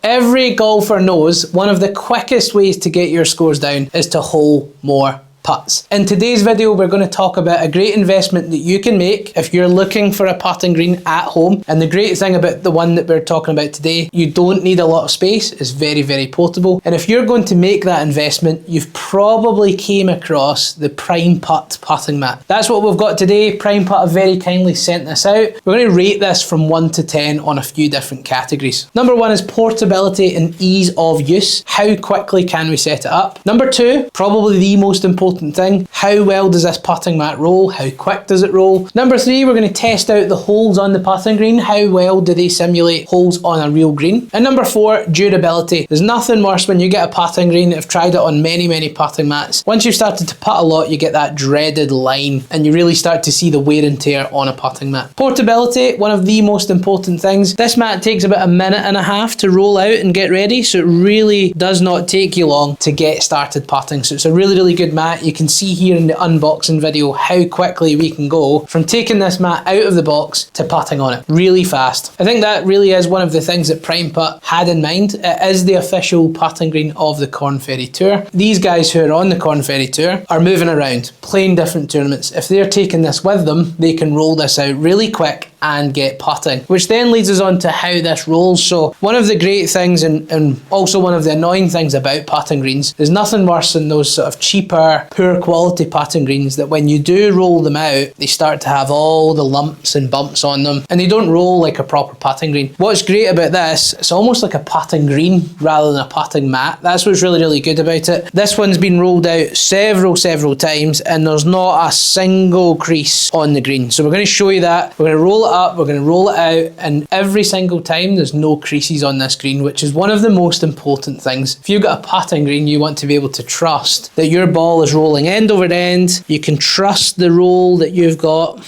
Every golfer knows one of the quickest ways to get your scores down is to hole more putts. In today's video, we're going to talk about a great investment that you can make if you're looking for a putting green at home. And the great thing about the one that we're talking about today, you don't need a lot of space. It's very, very portable. And if you're going to make that investment, you've probably came across the PrimePutt Putting Mat. That's what we've got today. PrimePutt have very kindly sent this out. We're going to rate this from 1 to 10 on a few different categories. Number 1 is portability and ease of use. How quickly can we set it up? Number 2, probably the most important thing, how well does this putting mat roll? How quick does it roll? Number 3, we're going to test out the holes on the putting green. How well do they simulate holes on a real green? And number 4, durability. There's nothing worse when you get a putting green. I've tried it on many putting mats. Once you've started to putt a lot, you get that dreaded line and you really start to see the wear and tear on a putting mat. Portability, one of the most important things. This mat takes about 1.5 minutes to roll out and get ready, so it really does not take you long to get started putting. So it's a really good mat. You can see here in the unboxing video how quickly we can go from taking this mat out of the box to putting on it really fast. I think that really is one of the things that PrimePutt had in mind. It is the official putting green of the Corn Ferry Tour. These guys who are on the Corn Ferry Tour are moving around, playing different tournaments. If they're taking this with them, they can roll this out really quick and get putting, which then leads us on to how this rolls. So one of the great things and also one of the annoying things about putting greens, there's nothing worse than those sort of cheaper, poor quality putting greens that when you do roll them out, they start to have all the lumps and bumps on them and they don't roll like a proper putting green. What's great about this, it's almost like a putting green rather than a putting mat. That's what's really good about it. This one's been rolled out several times and there's not a single crease on the green. So we're going to show you that. We're going to roll it up, we're going to roll it out, and every single time there's no creases on this green, which is one of the most important things. If you've got a putting green, you want to be able to trust that your ball is rolling end over end. You can trust the roll that you've got.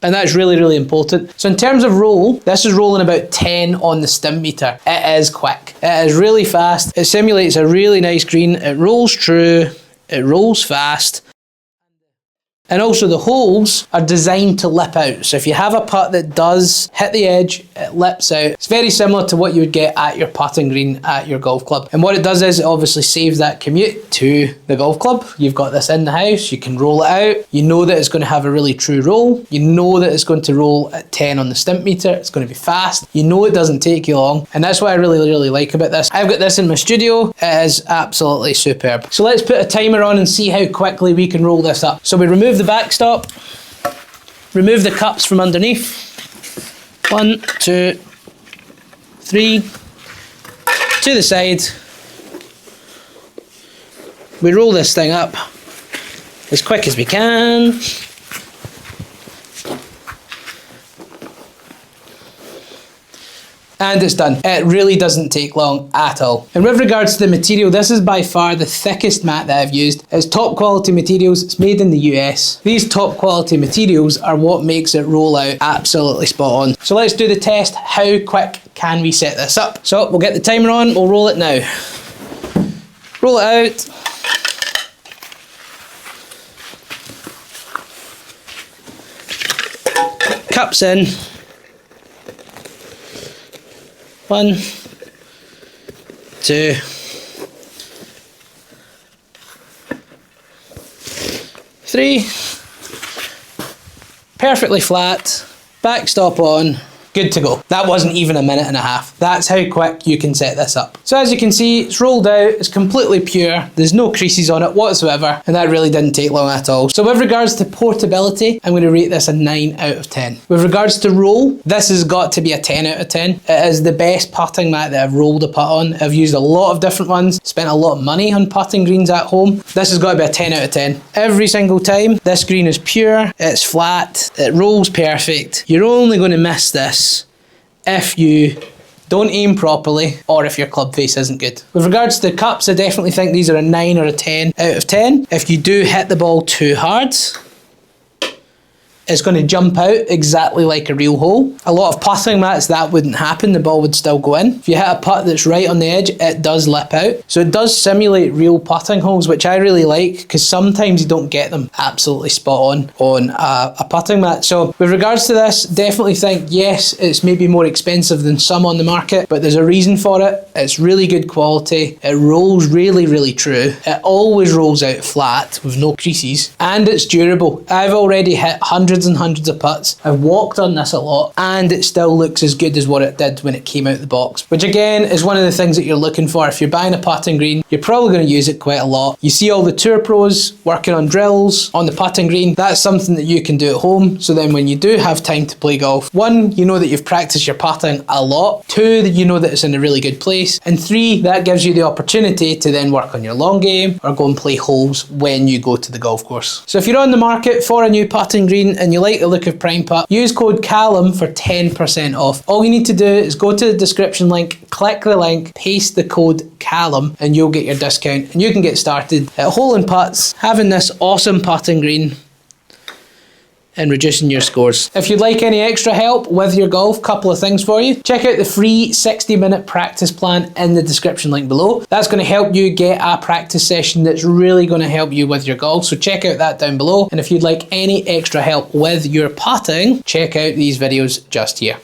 And that's really important. So in terms of roll, this is rolling about 10 on the stim meter. It is quick. It is really fast. It simulates a really nice green. It rolls true. It rolls fast. And also the holes are designed to lip out. So if you have a putt that does hit the edge, it lips out. It's very similar to what you would get at your putting green at your golf club. And what it does is it obviously saves that commute to the golf club. You've got this in the house, you can roll it out. You know that it's going to have a really true roll. You know that it's going to roll at 10 on the stimp meter. It's going to be fast. You know it doesn't take you long. And that's what I really like about this. I've got this in my studio. It is absolutely superb. So let's put a timer on and see how quickly we can roll this up. So we remove the backstop, remove the cups from underneath. 1, 2, 3, to the side. We roll this thing up as quick as we can. And it's done. It really doesn't take long at all. And with regards to the material, this is by far the thickest mat that I've used. It's top quality materials. It's made in the US. These top quality materials are what makes it roll out absolutely spot on. So let's do the test. How quick can we set this up? So we'll get the timer on. We'll roll it now. Roll it out. Cups in. 1, 2, 3, perfectly flat, backstop on, good to go. That wasn't even 1.5 minutes. That's how quick you can set this up. So as you can see, it's rolled out, it's completely pure, there's no creases on it whatsoever, and that really didn't take long at all. So with regards to portability, I'm going to rate this a 9 out of 10. With regards to roll, this has got to be a 10 out of 10. It is the best putting mat that I've rolled a putt on. I've used a lot of different ones, spent a lot of money on putting greens at home. This has got to be a 10 out of 10. Every single time, this green is pure, it's flat, it rolls perfect. You're only going to miss this if you don't aim properly or if your club face isn't good. With regards to the cups, I definitely think these are a 9 or a 10 out of 10. If you do hit the ball too hard, it's going to jump out exactly like a real hole. A lot of putting mats, that wouldn't happen, the ball would still go in. If you hit a putt that's right on the edge, it does lip out. So it does simulate real putting holes, which I really like, because sometimes you don't get them absolutely spot on a putting mat. So with regards to this, definitely think, yes, it's maybe more expensive than some on the market, but there's a reason for it. It's really good quality. It rolls really, really true. It always rolls out flat with no creases, and it's durable. I've already hit hundreds and hundreds of putts. I've walked on this a lot, and it still looks as good as what it did when it came out of the box, which again is one of the things that you're looking for. If you're buying a putting green, you're probably going to use it quite a lot. You see all the tour pros working on drills on the putting green. That's something that you can do at home, so then when you do have time to play golf, one, you know that you've practiced your putting a lot, two, that you know that it's in a really good place, and three, that gives you the opportunity to then work on your long game or go and play holes when you go to the golf course. So if you're on the market for a new putting green and you like the look of PrimePutt, use code Callum for 10% off. All you need to do is go to the description link, click the link, paste the code Callum, and you'll get your discount, and you can get started at hole putts, having this awesome putting green and reducing your scores. If you'd like any extra help with your golf, couple of things for you. Check out the free 60-minute practice plan in the description link below. That's going to help you get a practice session that's really going to help you with your golf, so check out that down below. And if you'd like any extra help with your putting, check out these videos just here.